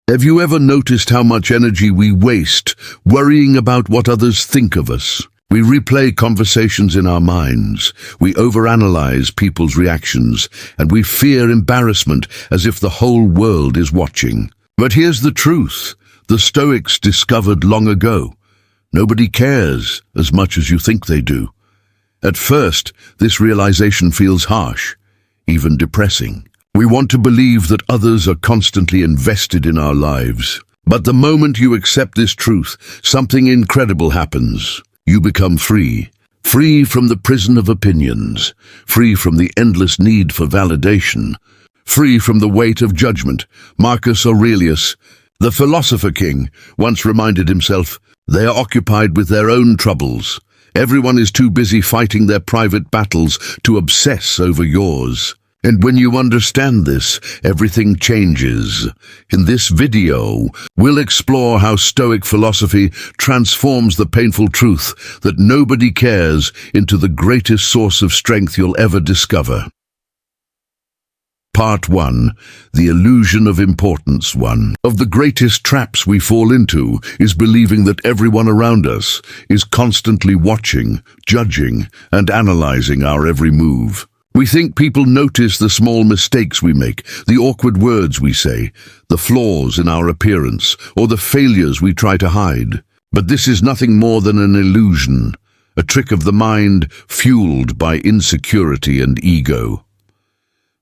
Have you ever noticed how much energy we waste worrying about what others think of us? We replay conversations in our minds, we overanalyze people's reactions, and we fear embarrassment as if the whole world is watching. But here's the truth. The Stoics discovered long ago. Nobody cares as much as you think they do. At first, this realization feels harsh, even depressing. We want to believe that others are constantly invested in our lives. But the moment you accept this truth, something incredible happens. You become free. Free from the prison of opinions. Free from the endless need for validation. Free from the weight of judgment. Marcus Aurelius, the philosopher king, once reminded himself, "They are occupied with their own troubles. Everyone is too busy fighting their private battles to obsess over yours." And when you understand this, everything changes. In this video, we'll explore how Stoic philosophy transforms the painful truth that nobody cares into the greatest source of strength you'll ever discover. Part 1. The illusion of importance. One of the greatest traps we fall into is believing that everyone around us is constantly watching, judging, and analyzing our every move. We think people notice the small mistakes we make, the awkward words we say, the flaws in our appearance, or the failures we try to hide. But this is nothing more than an illusion, a trick of the mind fueled by insecurity and ego.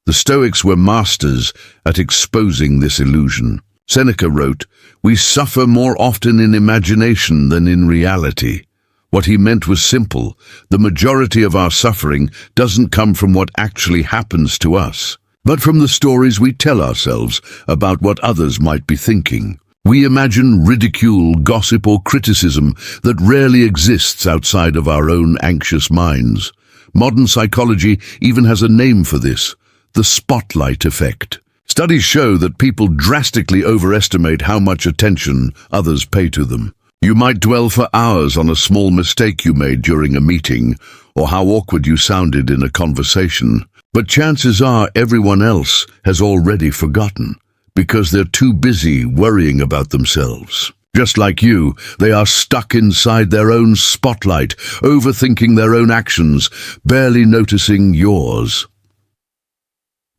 The Stoics were masters at exposing this illusion. Seneca wrote, "We suffer more often in imagination than in reality." What he meant was simple. The majority of our suffering doesn't come from what actually happens to us, but from the stories we tell ourselves about what others might be thinking. We imagine ridicule, gossip, or criticism that rarely exists outside of our own anxious minds. Modern psychology even has a name for this: the spotlight effect. Studies show that people drastically overestimate how much attention others pay to them. You might dwell for hours on a small mistake you made during a meeting, or how awkward you sounded in a conversation. But chances are everyone else has already forgotten, because they're too busy worrying about themselves. Just like you, they are stuck inside their own spotlight, overthinking their own actions, barely noticing yours.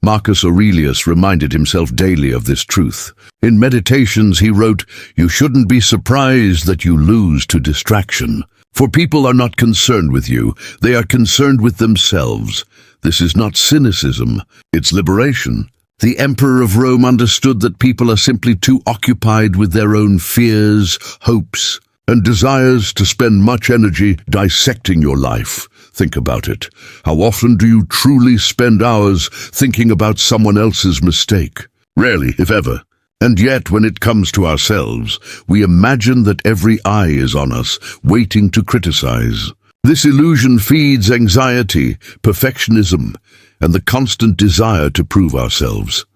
Marcus Aurelius reminded himself daily of this truth. In Meditations he wrote, "You shouldn't be surprised that you lose to distraction. For people are not concerned with you, they are concerned with themselves." This is not cynicism, it's liberation. The Emperor of Rome understood that people are simply too occupied with their own fears, hopes, and desires to spend much energy dissecting your life. Think about it. How often do you truly spend hours thinking about someone else's mistake? Rarely, if ever. And yet, when it comes to ourselves, we imagine that every eye is on us, waiting to criticize. This illusion feeds anxiety, perfectionism, and the constant desire to prove ourselves.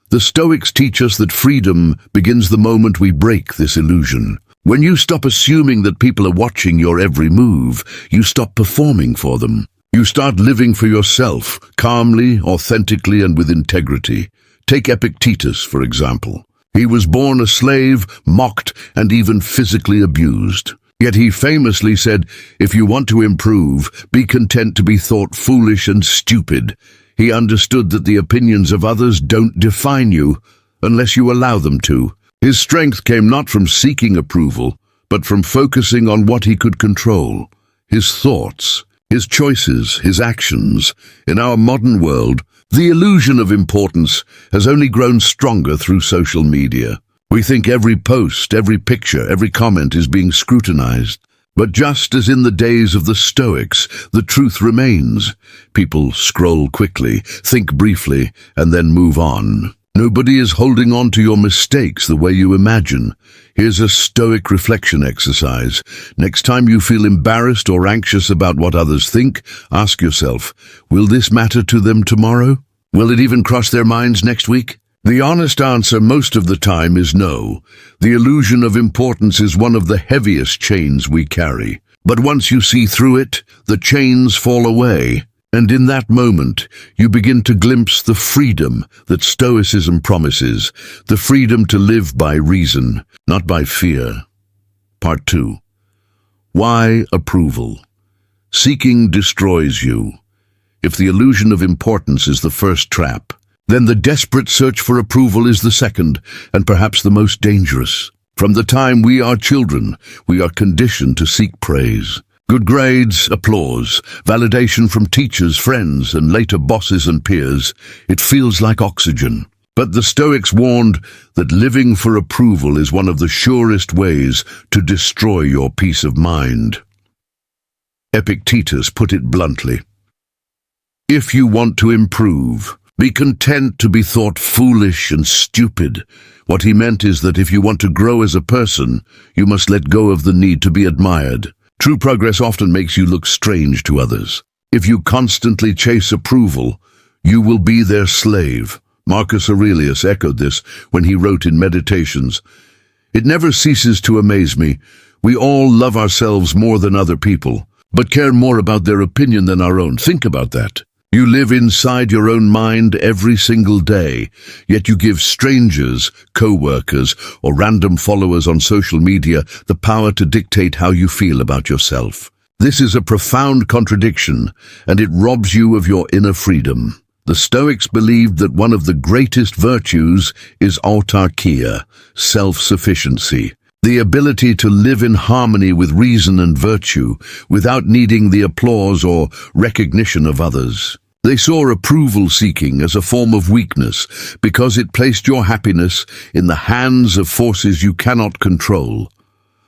The Stoics teach us that freedom begins the moment we break this illusion. When you stop assuming that people are watching your every move, you stop performing for them. You start living for yourself, calmly, authentically, and with integrity. Take Epictetus, for example. He was born a slave, mocked, and even physically abused. Yet he famously said, "If you want to improve, be content to be thought foolish and stupid." He understood that the opinions of others don't define you unless you allow them to. His strength came not from seeking approval, but from focusing on what he could control: his thoughts, his choices, his actions. In our modern world, the illusion of importance has only grown stronger through social media. We think every post, every picture, every comment is being scrutinized. But just as in the days of the Stoics, the truth remains. People scroll quickly, think briefly, and then move on. Nobody is holding on to your mistakes the way you imagine. Here's a Stoic reflection exercise. Next time you feel embarrassed or anxious about what others think, ask yourself, will this matter to them tomorrow? Will it even cross their minds next week? The honest answer most of the time is no. The illusion of importance is one of the heaviest chains we carry. But once you see through it, the chains fall away. And in that moment, you begin to glimpse the freedom that Stoicism promises, the freedom to live by reason, not by fear. Part 2. Why approval? Seeking destroys you. If the illusion of importance is the first trap, then the desperate search for approval is the second, and perhaps the most dangerous. From the time we are children, we are conditioned to seek praise. Good grades, applause, validation from teachers, friends, and later bosses and peers. It feels like oxygen. But the Stoics warned that living for approval is one of the surest ways to destroy your peace of mind. Epictetus put it bluntly. If you want to improve, be content to be thought foolish and stupid. What he meant is that if you want to grow as a person, you must let go of the need to be admired. True progress often makes you look strange to others. If you constantly chase approval, you will be their slave. Marcus Aurelius echoed this when he wrote in Meditations, "It never ceases to amaze me. We all love ourselves more than other people, but care more about their opinion than our own." Think about that. You live inside your own mind every single day, yet you give strangers, co-workers, or random followers on social media the power to dictate how you feel about yourself. This is a profound contradiction, and it robs you of your inner freedom. The Stoics believed that one of the greatest virtues is autarkia, self-sufficiency, the ability to live in harmony with reason and virtue without needing the applause or recognition of others. They saw approval-seeking as a form of weakness because it placed your happiness in the hands of forces you cannot control.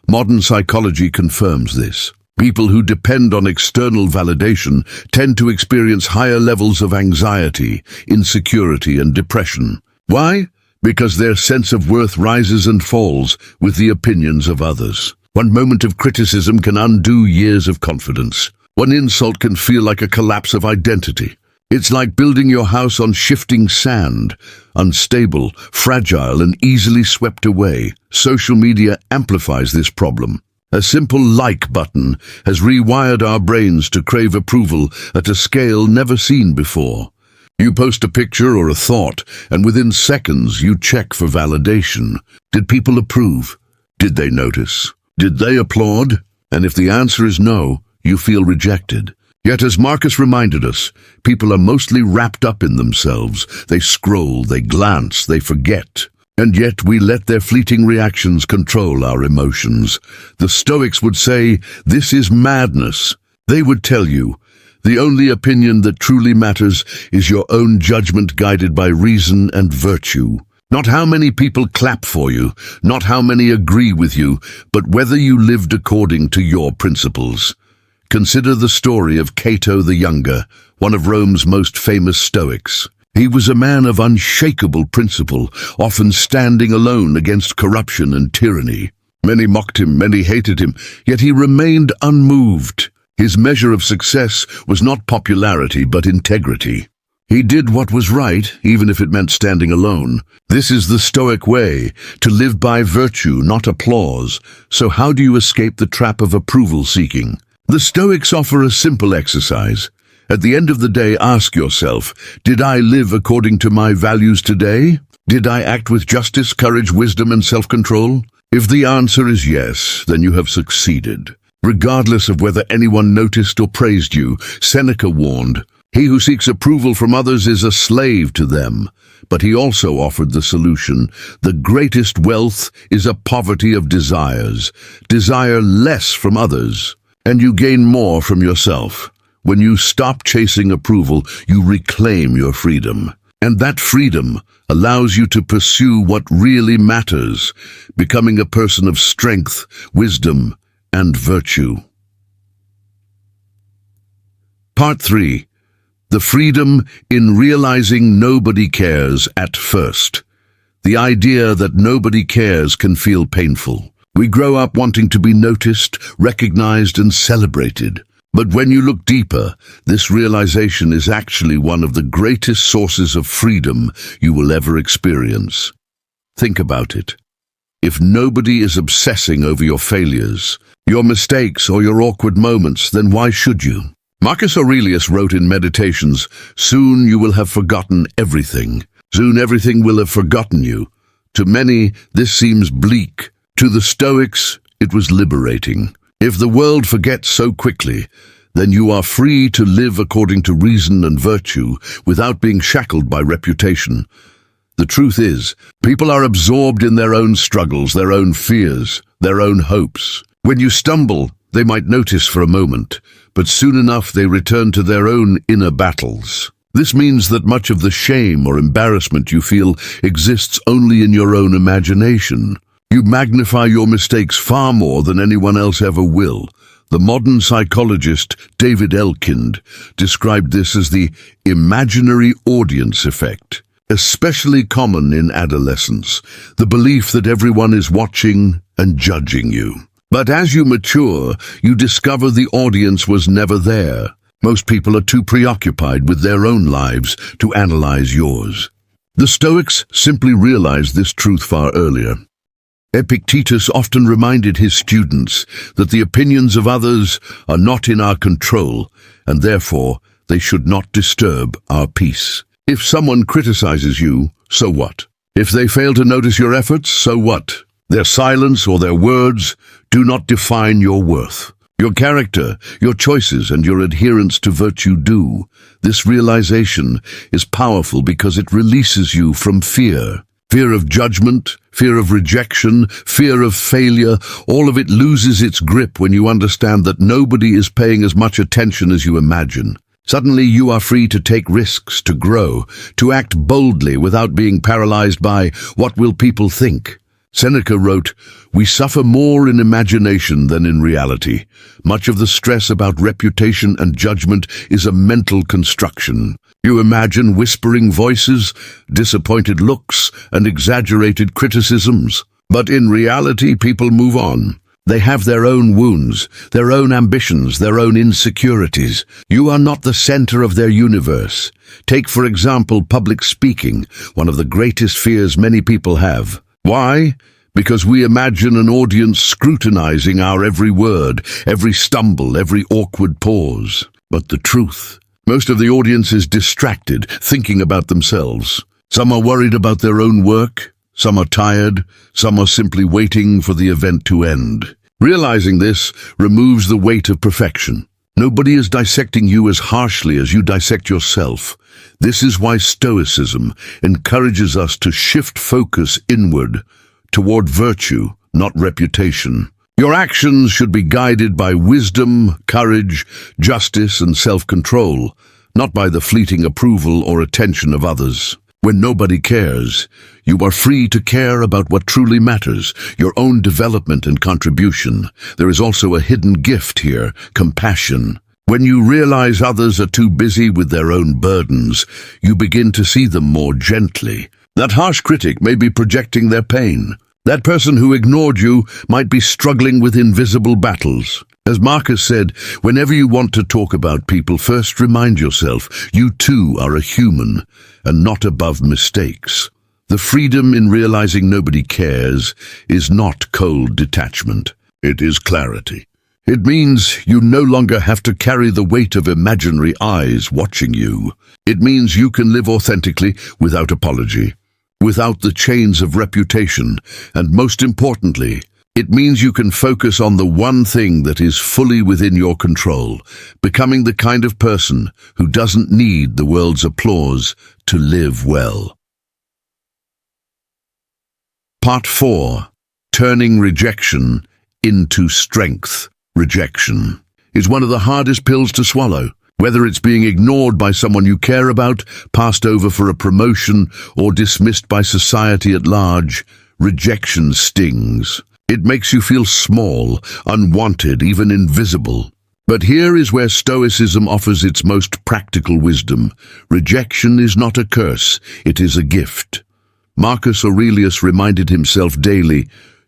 Modern psychology confirms this. People who depend on external validation tend to experience higher levels of anxiety, insecurity, and depression. Why? Because their sense of worth rises and falls with the opinions of others. One moment of criticism can undo years of confidence. One insult can feel like a collapse of identity. It's like building your house on shifting sand, unstable, fragile, and easily swept away. Social media amplifies this problem. A simple like button has rewired our brains to crave approval at a scale never seen before. You post a picture or a thought, and within seconds you check for validation. Did people approve? Did they notice? Did they applaud? And if the answer is no, you feel rejected. Yet, as Marcus reminded us, people are mostly wrapped up in themselves. They scroll, they glance, they forget. And yet we let their fleeting reactions control our emotions. The Stoics would say, this is madness. They would tell you, the only opinion that truly matters is your own judgment guided by reason and virtue. Not how many people clap for you, not how many agree with you, but whether you lived according to your principles. Consider the story of Cato the Younger, one of Rome's most famous Stoics. He was a man of unshakable principle, often standing alone against corruption and tyranny. Many mocked him, many hated him, yet he remained unmoved. His measure of success was not popularity, but integrity. He did what was right, even if it meant standing alone. This is the Stoic way, to live by virtue, not applause. So how do you escape the trap of approval-seeking? The Stoics offer a simple exercise. At the end of the day, ask yourself, did I live according to my values today? Did I act with justice, courage, wisdom, and self-control? If the answer is yes, then you have succeeded. Regardless of whether anyone noticed or praised you, Seneca warned, he who seeks approval from others is a slave to them. But he also offered the solution. The greatest wealth is a poverty of desires. Desire less from others, and you gain more from yourself. When you stop chasing approval, you reclaim your freedom. And that freedom allows you to pursue what really matters, becoming a person of strength, wisdom, and virtue. Part 3. The freedom in realizing nobody cares at first. The idea that nobody cares can feel painful. We grow up wanting to be noticed, recognized, and celebrated. But when you look deeper, this realization is actually one of the greatest sources of freedom you will ever experience. Think about it. If nobody is obsessing over your failures, your mistakes, or your awkward moments, then why should you? Marcus Aurelius wrote in Meditations, "Soon you will have forgotten everything. Soon everything will have forgotten you." To many, this seems bleak. To the Stoics, it was liberating. If the world forgets so quickly, then you are free to live according to reason and virtue without being shackled by reputation. The truth is, people are absorbed in their own struggles, their own fears, their own hopes. When you stumble, they might notice for a moment, but soon enough they return to their own inner battles. This means that much of the shame or embarrassment you feel exists only in your own imagination. You magnify your mistakes far more than anyone else ever will. The modern psychologist David Elkind described this as the imaginary audience effect, especially common in adolescence, the belief that everyone is watching and judging you. But as you mature, you discover the audience was never there. Most people are too preoccupied with their own lives to analyze yours. The Stoics simply realized this truth far earlier. Epictetus often reminded his students that the opinions of others are not in our control, and therefore they should not disturb our peace. If someone criticizes you, so what? If they fail to notice your efforts, so what? Their silence or their words do not define your worth. Your character, your choices, and your adherence to virtue do. This realization is powerful because it releases you from fear. Fear of judgment, fear of rejection, fear of failure, all of it loses its grip when you understand that nobody is paying as much attention as you imagine. Suddenly you are free to take risks, to grow, to act boldly without being paralyzed by "what will people think?" Seneca wrote, "We suffer more in imagination than in reality. Much of the stress about reputation and judgment is a mental construction. You imagine whispering voices, disappointed looks, and exaggerated criticisms. But in reality, people move on. They have their own wounds, their own ambitions, their own insecurities. You are not the center of their universe. Take, for example, public speaking, one of the greatest fears many people have. Why? Because we imagine an audience scrutinizing our every word, every stumble, every awkward pause. But the truth, most of the audience is distracted, thinking about themselves. Some are worried about their own work, some are tired, some are simply waiting for the event to end. Realizing this removes the weight of perfection. Nobody is dissecting you as harshly as you dissect yourself. This is why Stoicism encourages us to shift focus inward, toward virtue, not reputation. Your actions should be guided by wisdom, courage, justice, and self-control, not by the fleeting approval or attention of others. When nobody cares, you are free to care about what truly matters, your own development and contribution. There is also a hidden gift here, compassion. When you realize others are too busy with their own burdens, you begin to see them more gently. That harsh critic may be projecting their pain. That person who ignored you might be struggling with invisible battles. As Marcus said, whenever you want to talk about people, first remind yourself, you too are a human and not above mistakes. The freedom in realizing nobody cares is not cold detachment. It is clarity. It means you no longer have to carry the weight of imaginary eyes watching you. It means you can live authentically without apology, without the chains of reputation, and most importantly, it means you can focus on the one thing that is fully within your control, becoming the kind of person who doesn't need the world's applause to live well. Part 4. Turning rejection into strength. Rejection is one of the hardest pills to swallow. Whether it's being ignored by someone you care about, passed over for a promotion, or dismissed by society at large, rejection stings. It makes you feel small, unwanted, even invisible. But here is where Stoicism offers its most practical wisdom. Rejection is not a curse, it is a gift. Marcus Aurelius reminded himself daily,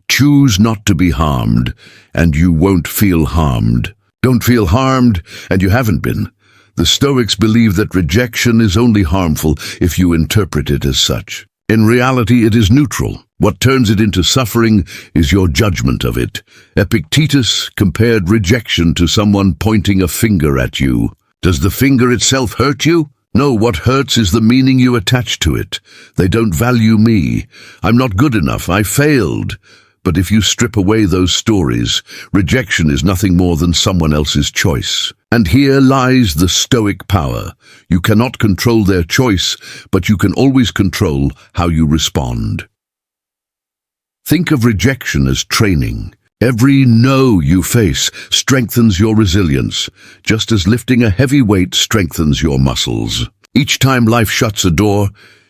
"Choose not to be harmed, and you won't feel harmed." Don't feel harmed, and you haven't been. The Stoics believe that rejection is only harmful if you interpret it as such. In reality, it is neutral. What turns it into suffering is your judgment of it. Epictetus compared rejection to someone pointing a finger at you. Does the finger itself hurt you? No, what hurts is the meaning you attach to it. They don't value me. I'm not good enough. I failed. But if you strip away those stories, rejection is nothing more than someone else's choice. And here lies the Stoic power. You cannot control their choice, but you can always control how you respond. Think of rejection as training. Every no you face strengthens your resilience, just as lifting a heavy weight strengthens your muscles. Each time life shuts a door,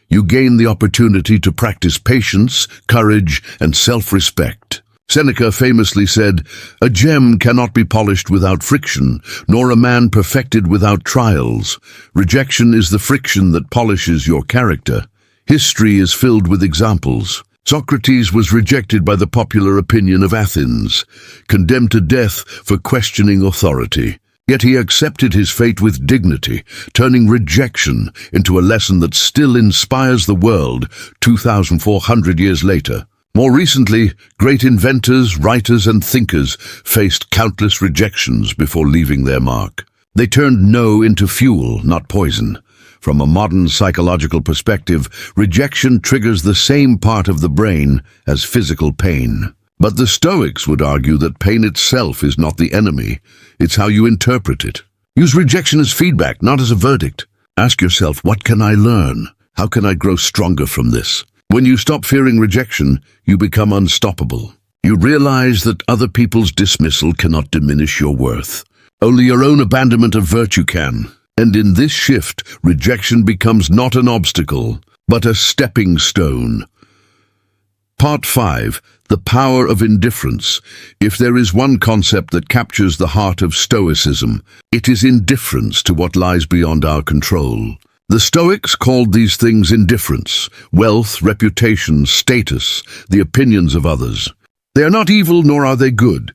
you gain the opportunity to practice patience, courage, and self-respect. Seneca famously said, "A gem cannot be polished without friction, nor a man perfected without trials." Rejection is the friction that polishes your character. History is filled with examples. Socrates was rejected by the popular opinion of Athens, condemned to death for questioning authority. Yet he accepted his fate with dignity, turning rejection into a lesson that still inspires the world 2,400 years later. More recently, great inventors, writers, and thinkers faced countless rejections before leaving their mark. They turned no into fuel, not poison. From a modern psychological perspective, rejection triggers the same part of the brain as physical pain. But the Stoics would argue that pain itself is not the enemy, it's how you interpret it. Use rejection as feedback, not as a verdict. Ask yourself, what can I learn? How can I grow stronger from this? When you stop fearing rejection, you become unstoppable. You realize that other people's dismissal cannot diminish your worth. Only your own abandonment of virtue can. And in this shift, rejection becomes not an obstacle, but a stepping stone. Part 5. The power of indifference. If there is one concept that captures the heart of Stoicism, it is indifference to what lies beyond our control. The Stoics called these things indifference: wealth, reputation, status, the opinions of others. They are not evil, nor are they good.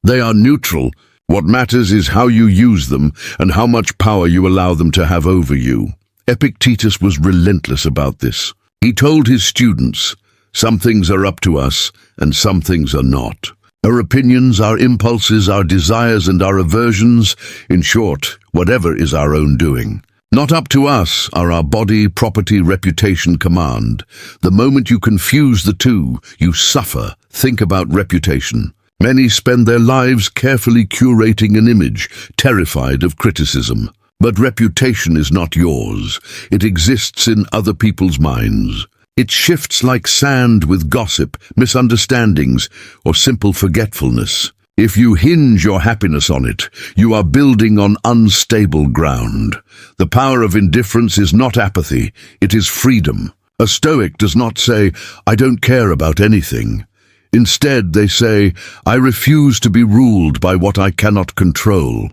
They are neutral. What matters is how you use them and how much power you allow them to have over you. Epictetus was relentless about this. He told his students, "Some things are up to us, and some things are not. Our opinions, our impulses, our desires, and our aversions, in short, whatever is our own doing. Not up to us are our body, property, reputation, command. The moment you confuse the two, you suffer." Think about reputation. Many spend their lives carefully curating an image, terrified of criticism. But reputation is not yours. It exists in other people's minds. It shifts like sand with gossip, misunderstandings, or simple forgetfulness. If you hinge your happiness on it, you are building on unstable ground. The power of indifference is not apathy, it is freedom. A Stoic does not say, "I don't care about anything." Instead, they say, "I refuse to be ruled by what I cannot control."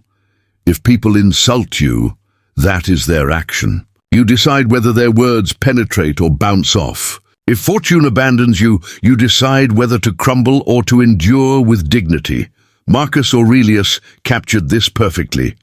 If people insult you, that is their action. You decide whether their words penetrate or bounce off. If fortune abandons you, you decide whether to crumble or to endure with dignity. Marcus Aurelius captured this perfectly.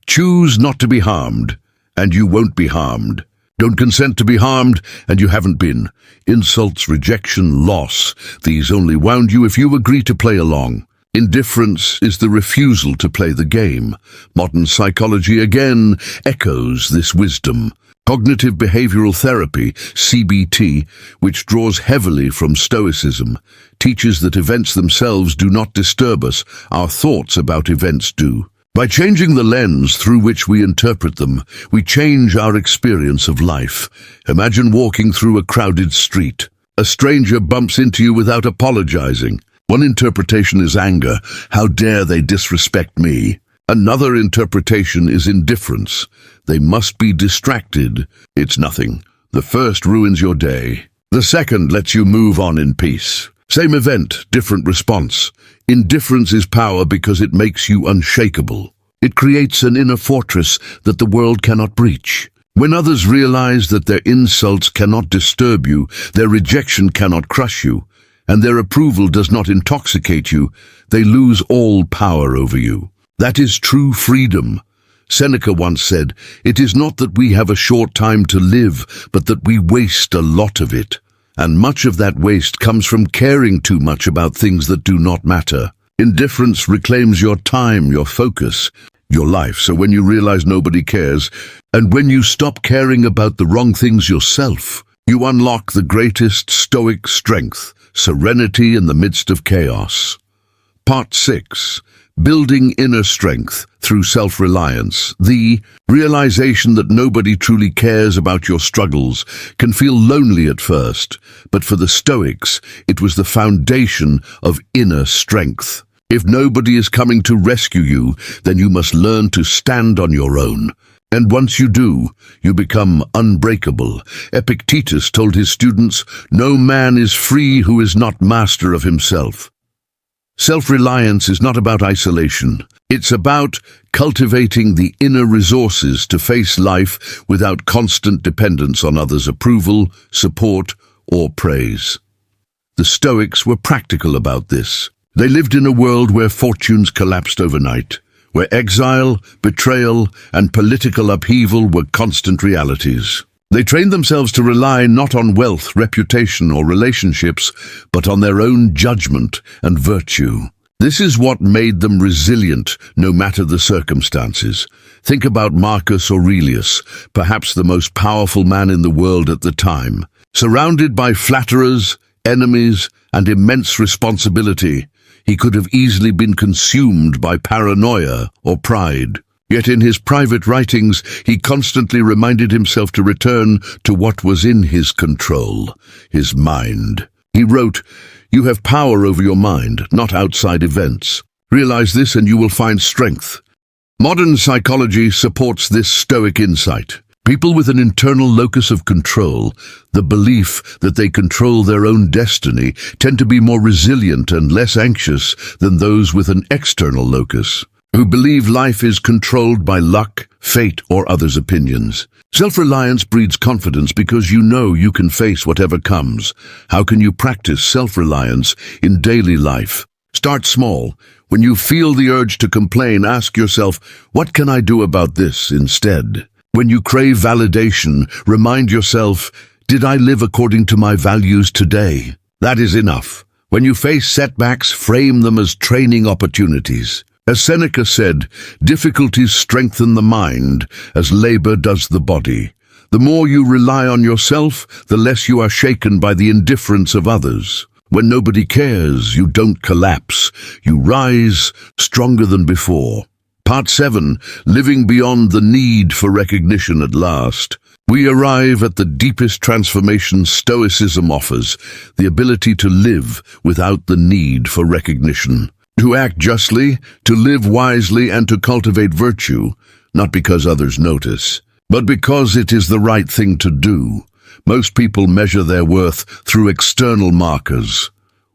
Choose not to be harmed, and you won't be harmed. Don't consent to be harmed, and you haven't been. Insults, rejection, loss, these only wound you if you agree to play along. Indifference is the refusal to play the game. Modern psychology again echoes this wisdom. Cognitive behavioral therapy, CBT, which draws heavily from Stoicism, teaches that events themselves do not disturb us, our thoughts about events do. By changing the lens through which we interpret them, we change our experience of life. Imagine walking through a crowded street. A stranger bumps into you without apologizing. One interpretation is anger. How dare they disrespect me? Another interpretation is indifference. They must be distracted. It's nothing. The first ruins your day. The second lets you move on in peace. Same event, different response. Indifference is power because it makes you unshakable. It creates an inner fortress that the world cannot breach. When others realize that their insults cannot disturb you, their rejection cannot crush you, and their approval does not intoxicate you, they lose all power over you. That is true freedom. Seneca once said, "It is not that we have a short time to live, but that we waste a lot of it." And much of that waste comes from caring too much about things that do not matter. Indifference reclaims your time, your focus. your life. So when you realize nobody cares, and when you stop caring about the wrong things yourself, you unlock the greatest Stoic strength, serenity in the midst of chaos. Part 6. Building inner strength through self-reliance. The realization that nobody truly cares about your struggles can feel lonely at first, but for the Stoics, it was the foundation of inner strength. If nobody is coming to rescue you, then you must learn to stand on your own. And once you do, you become unbreakable. Epictetus told his students, "No man is free who is not master of himself." Self-reliance is not about isolation. It's about cultivating the inner resources to face life without constant dependence on others' approval, support, or praise. The Stoics were practical about this. They lived in a world where fortunes collapsed overnight, where exile, betrayal, and political upheaval were constant realities. They trained themselves to rely not on wealth, reputation, or relationships, but on their own judgment and virtue. This is what made them resilient, no matter the circumstances. Think about Marcus Aurelius, perhaps the most powerful man in the world at the time. Surrounded by flatterers, enemies, and immense responsibility, he could have easily been consumed by paranoia or pride. Yet in his private writings, he constantly reminded himself to return to what was in his control, his mind. He wrote, "You have power over your mind, not outside events. Realize this and you will find strength." Modern psychology supports this Stoic insight. People with an internal locus of control, the belief that they control their own destiny, tend to be more resilient and less anxious than those with an external locus, who believe life is controlled by luck, fate, or others' opinions. Self-reliance breeds confidence because you know you can face whatever comes. How can you practice self-reliance in daily life? Start small. When you feel the urge to complain, ask yourself, what can I do about this instead? When you crave validation, remind yourself, did I live according to my values today? That is enough. When you face setbacks, frame them as training opportunities. As Seneca said, difficulties strengthen the mind as labor does the body. The more you rely on yourself, the less you are shaken by the indifference of others. When nobody cares, you don't collapse. You rise stronger than before. Part 7. Living beyond the need for recognition at last. We arrive at the deepest transformation Stoicism offers, the ability to live without the need for recognition. To act justly, to live wisely, and to cultivate virtue, not because others notice, but because it is the right thing to do. Most people measure their worth through external markers.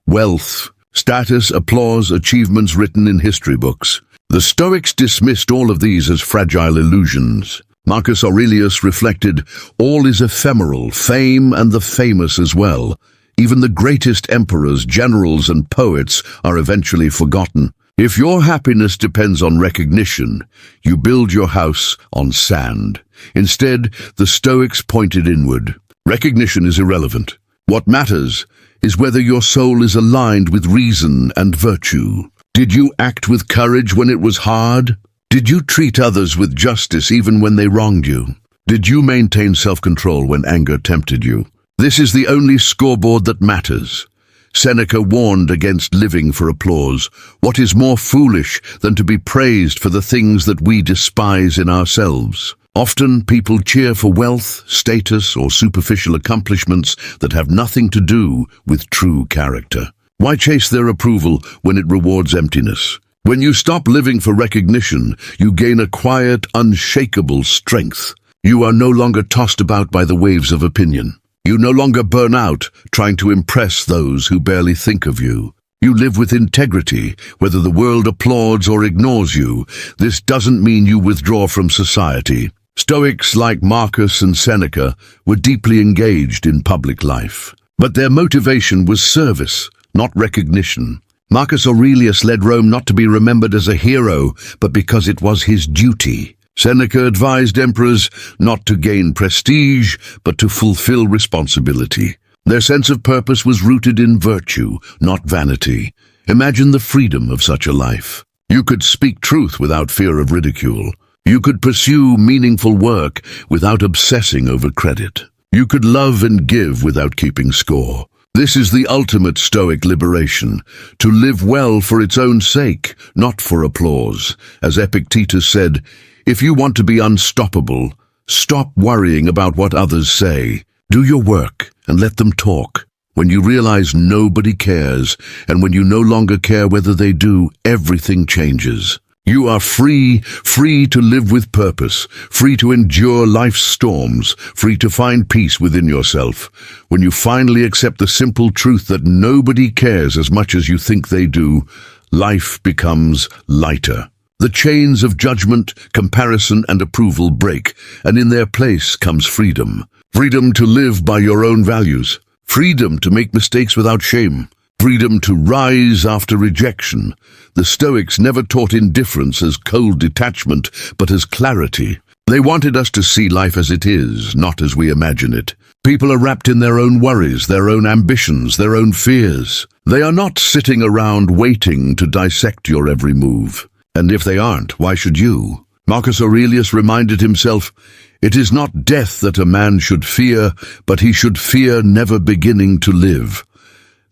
Wealth, status, applause, achievements written in history books. The Stoics dismissed all of these as fragile illusions. Marcus Aurelius reflected, all is ephemeral, fame and the famous as well. Even the greatest emperors, generals, and poets are eventually forgotten. If your happiness depends on recognition, you build your house on sand. Instead, the Stoics pointed inward. Recognition is irrelevant. What matters is whether your soul is aligned with reason and virtue. Did you act with courage when it was hard? Did you treat others with justice even when they wronged you? Did you maintain self-control when anger tempted you? This is the only scoreboard that matters. Seneca warned against living for applause. What is more foolish than to be praised for the things that we despise in ourselves? Often people cheer for wealth, status, or superficial accomplishments that have nothing to do with true character. Why chase their approval when it rewards emptiness? When you stop living for recognition, you gain a quiet, unshakable strength. You are no longer tossed about by the waves of opinion. You no longer burn out trying to impress those who barely think of you. You live with integrity, whether the world applauds or ignores you. This doesn't mean you withdraw from society. Stoics like Marcus and Seneca were deeply engaged in public life. But their motivation was service, not recognition. Marcus Aurelius led Rome not to be remembered as a hero, but because it was his duty. Seneca advised emperors not to gain prestige, but to fulfill responsibility. Their sense of purpose was rooted in virtue, not vanity. Imagine the freedom of such a life. You could speak truth without fear of ridicule. You could pursue meaningful work without obsessing over credit. You could love and give without keeping score. This is the ultimate Stoic liberation, to live well for its own sake, not for applause. As Epictetus said, if you want to be unstoppable, stop worrying about what others say. Do your work and let them talk. When you realize nobody cares, and when you no longer care whether they do, everything changes. You are free to live with purpose, free to endure life's storms, free to find peace within yourself. When you finally accept the simple truth that nobody cares as much as you think they do, life becomes lighter. The chains of judgment, comparison, and approval break, and in their place comes freedom. Freedom to live by your own values. Freedom to make mistakes without shame. Freedom to rise after rejection. The Stoics never taught indifference as cold detachment, but as clarity. They wanted us to see life as it is, not as we imagine it. People are wrapped in their own worries, their own ambitions, their own fears. They are not sitting around waiting to dissect your every move. And if they aren't, why should you? Marcus Aurelius reminded himself, "It is not death that a man should fear, but he should fear never beginning to live."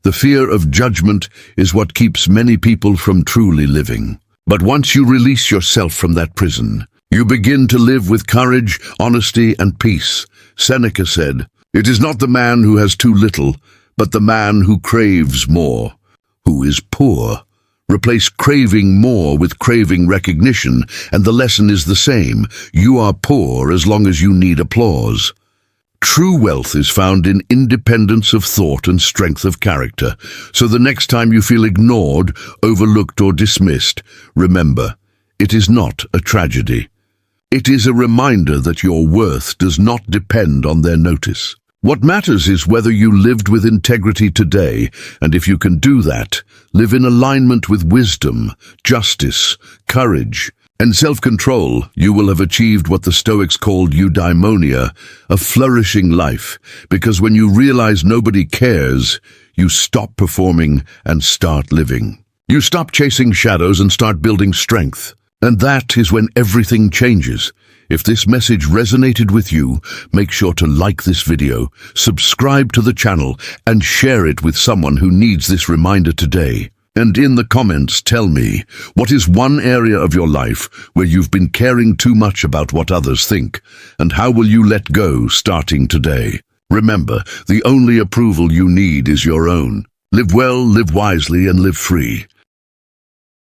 The fear of judgment is what keeps many people from truly living. But once you release yourself from that prison, you begin to live with courage, honesty, and peace. Seneca said, "It is not the man who has too little, but the man who craves more, who is poor." Replace craving more with craving recognition, and the lesson is the same. You are poor as long as you need applause. True wealth is found in independence of thought and strength of character. So the next time you feel ignored, overlooked, or dismissed, remember, it is not a tragedy. It is a reminder that your worth does not depend on their notice. What matters is whether you lived with integrity today, and if you can do that, live in alignment with wisdom, justice, courage, and self-control, you will have achieved what the Stoics called eudaimonia, a flourishing life, because when you realize nobody cares, you stop performing and start living. You stop chasing shadows and start building strength. And that is when everything changes. If this message resonated with you, make sure to like this video, subscribe to the channel, and share it with someone who needs this reminder today. And in the comments, tell me, what is one area of your life where you've been caring too much about what others think? And how will you let go starting today? Remember, the only approval you need is your own. Live well, live wisely, and live free.